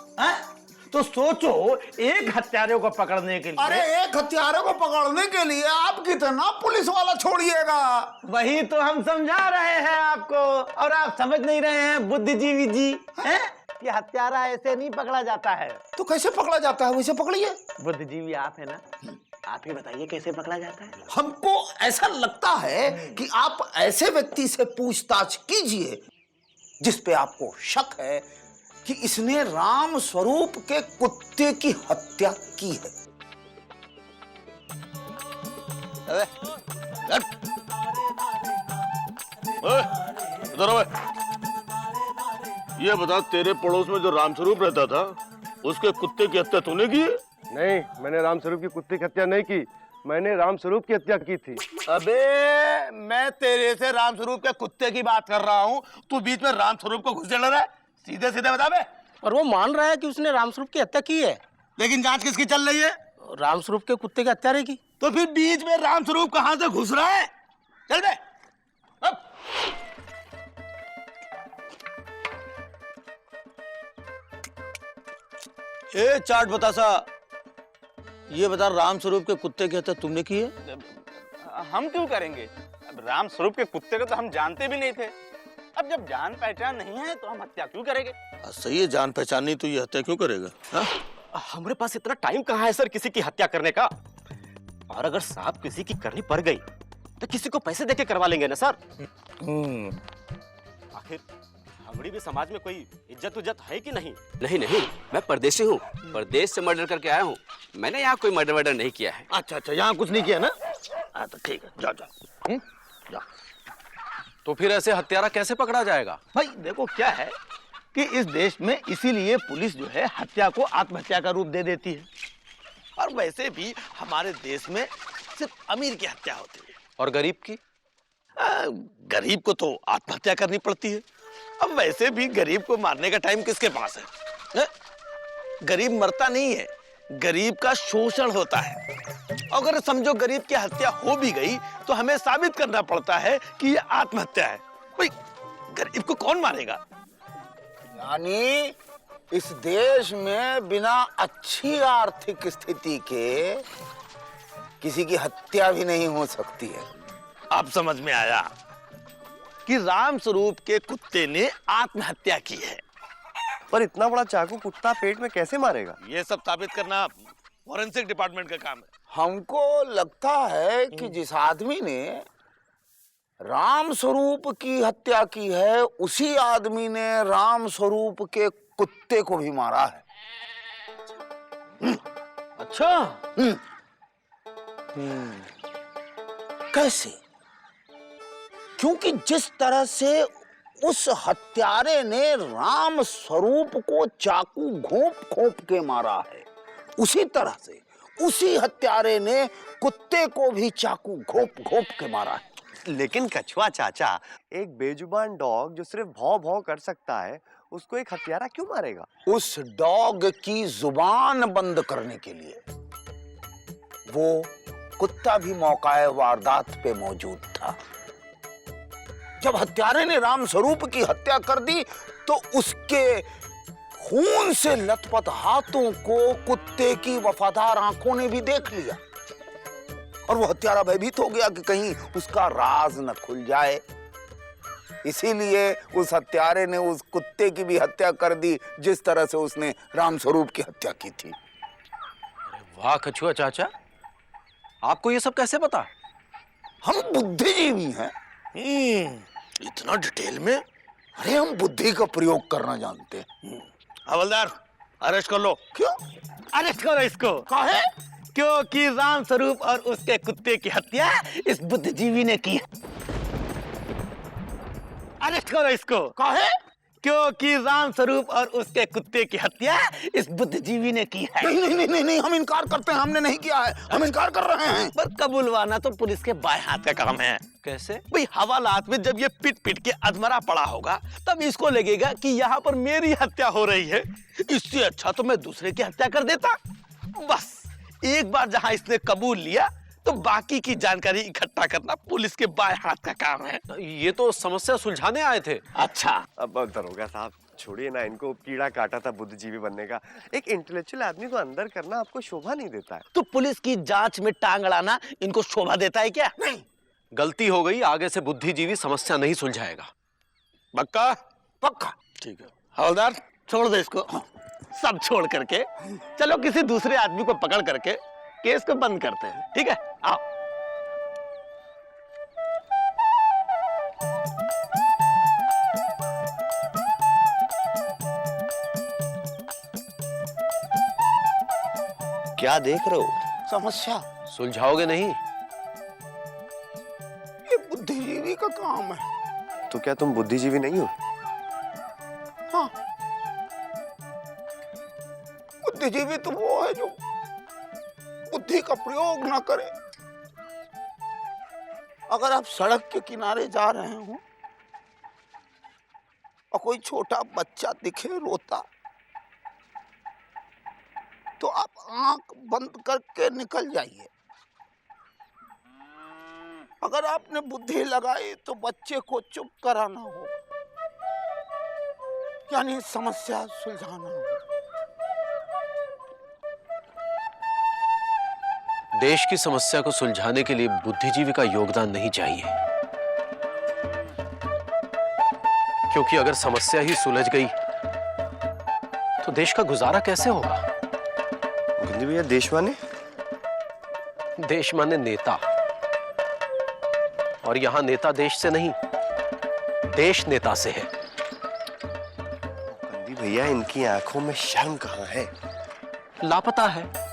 तो सोचो, एक हत्यारे को पकड़ने के लिए। अरे एक हत्यारे को पकड़ने के लिए आप कितना पुलिस वाला छोड़िएगा? वही तो हम समझा रहे हैं आपको, और आप समझ नहीं रहे हैं बुद्धिजीवी जी। हैं? कि हत्यारा ऐसे नहीं पकड़ा जाता है। तो कैसे पकड़ा जाता है? वैसे पकड़िए। बुद्धिजीवी आप है ना, आप ही बताइए कैसे पकड़ा जाता है। हमको ऐसा लगता है कि आप ऐसे व्यक्ति से पूछताछ कीजिए जिस पे आपको शक है कि इसने राम स्वरूप के कुत्ते की हत्या की है। ये बता, तेरे पड़ोस में जो राम स्वरूप रहता था उसके कुत्ते की हत्या तूने की है? नहीं, मैंने राम स्वरूप की कुत्ते की हत्या नहीं की, मैंने राम स्वरूप की हत्या की थी। अबे मैं तेरे से राम स्वरूप के कुत्ते की बात कर रहा हूँ, तू बीच में राम स्वरूप को घुस रहा है। सीधे सीधे बता बे। और वो मान रहा है कि उसने राम स्वरूप की हत्या की है। लेकिन जांच किसकी चल रही है? राम स्वरूप के कुत्ते की हत्यारे की। तो फिर बीच में राम स्वरूप कहां से घुस रहा है? चल बे। ए चाट बतासा, ये बता, राम स्वरूप के कुत्ते की हत्या तुमने की है? हम क्यों करेंगे? अब राम स्वरूप के कुत्ते को तो हम जानते भी नहीं थे। अब जब जान पहचान नहीं है तो हम हत्या क्यों करेंगे? सही है, जान पहचान नहीं तो ये हत्या क्यों करेगा? हमारे पास इतना टाइम कहाँ है सर किसी की हत्या करने का। और अगर साहब किसी की करनी पड़ गई तो किसी को पैसे देके करवा लेंगे ना सर। हमारी भी समाज में कोई इज्जत है कि नहीं? नहीं नहीं, मैं परदेसी हूँ, परदेश से मर्डर करके आया हूँ। मैंने यहाँ कोई मर्डर नहीं किया है। अच्छा अच्छा, यहाँ कुछ नहीं किया ना? तो ठीक है, जाओ जाओ जाओ। तो फिर ऐसे हत्यारा कैसे पकड़ा जाएगा? भाई देखो क्या है कि इस देश में इसीलिए पुलिस जो है हत्या को आत्महत्या का रूप दे देती है। और वैसे भी हमारे देश में सिर्फ अमीर की हत्या होती है और गरीब की? गरीब को तो आत्महत्या करनी पड़ती है। अब वैसे भी गरीब को मारने का टाइम किसके पास है? गरीब मरता नहीं है, गरीब का शोषण होता है। अगर समझो गरीब की हत्या हो भी गई तो हमें साबित करना पड़ता है कि ये आत्महत्या है। भाई गरीब को कौन मारेगा? यानी इस देश में बिना अच्छी आर्थिक स्थिति के किसी की हत्या भी नहीं हो सकती है। अब समझ में आया कि राम स्वरूप के कुत्ते ने आत्महत्या की है। पर इतना बड़ा चाकू कुत्ता पेट में कैसे मारेगा? ये सब साबित करना फॉरेंसिक डिपार्टमेंट का काम है। हमको लगता है कि जिस आदमी ने राम स्वरूप की हत्या की है उसी आदमी ने राम स्वरूप के कुत्ते को भी मारा है। अच्छा? कैसे? क्योंकि जिस तरह से उस हत्यारे ने राम स्वरूप को चाकू घोंप के मारा है, उसी तरह से उसी हत्यारे ने कुत्ते को भी चाकू घोंप के मारा है। लेकिन कछुआ चाचा, एक बेजुबान डॉग जो सिर्फ भौं भौं कर सकता है, उसको एक हत्यारा क्यों मारेगा? उस डॉग की जुबान बंद करने के लिए वो कुत्ता भी मौकाए वारदात पे मौजूद था। जब हत्यारे ने राम स्वरूप की हत्या कर दी तो उसके खून से लथपथ हाथों को कुत्ते की वफादार आंखों ने भी देख लिया और वो हत्यारा भयभीत हो गया कि कहीं उसका राज न खुल जाए। इसीलिए उस हत्यारे ने उस कुत्ते की भी हत्या कर दी जिस तरह से उसने राम स्वरूप की हत्या की थी। वाह कछुआ चाचा, आपको ये सब कैसे पता? हम बुद्धिजीवी हैं। इतना डिटेल में? अरे हम बुद्धि का प्रयोग करना जानते हैं। हवलदार, अरेस्ट कर लो। क्यों? अरेस्ट करो इसको। काहे? क्योंकि राम स्वरूप और उसके कुत्ते की हत्या इस बुद्धिजीवी ने की। अरेस्ट करो इसको। काहे? क्योंकि राम स्वरूप और उसके कुत्ते की हत्या इस बुद्धिजीवी ने की है। नहीं, हम इनकार करते हैं, हमने नहीं किया है, हम इनकार कर रहे हैं। पर कबूलवाना तो पुलिस के बाएं हाथ का काम है। कैसे? भाई हवालात में जब ये पिट के अधमरा पड़ा होगा तब इसको लगेगा कि यहाँ पर मेरी हत्या हो रही है, इससे अच्छा तो मैं दूसरे की हत्या कर देता। बस एक बार जहाँ इसने कबूल लिया तो बाकी की जानकारी इकट्ठा करना पुलिस के बाएं हाथ का काम है। ये तो समस्या सुलझाने आए थे। अच्छा, अब दरोगा साहब छोड़िए ना, इनको कीड़ा काटा था बुद्धिजीवी बनने का। एक इंटेलेक्चुअल आदमी को अंदर करना आपको शोभा नहीं देता है। तो पुलिस की जांच में टांग अड़ाना इनको शोभा देता है क्या? नहीं, गलती हो गई, आगे से बुद्धिजीवी समस्या नहीं सुलझाएगा। पक्का? पक्का। ठीक है हवलदार, छोड़ दो इसको। सब छोड़ करके चलो किसी दूसरे आदमी को पकड़ करके केस को बंद करते हैं। ठीक है, आओ। क्या देख रहे हो? समस्या सुलझाओगे नहीं? ये बुद्धिजीवी का काम है। तो क्या तुम बुद्धिजीवी नहीं हो? हाँ, बुद्धिजीवी तो वो है जो बुद्धि का प्रयोग ना करे। अगर आप सड़क के किनारे जा रहे हो और कोई छोटा बच्चा दिखे रोता तो आप आंख बंद करके निकल जाइए। अगर आपने बुद्धि लगाई तो बच्चे को चुप कराना होगा, यानी समस्या सुलझाना होगा। देश की समस्या को सुलझाने के लिए बुद्धिजीवी का योगदान नहीं चाहिए, क्योंकि अगर समस्या ही सुलझ गई तो देश का गुजारा कैसे होगा? बुद्धि भैया, देश माने? देश माने नेता, और यहां नेता देश से नहीं, देश नेता से है। भैया इनकी आंखों में शर्म कहाँ है? लापता है।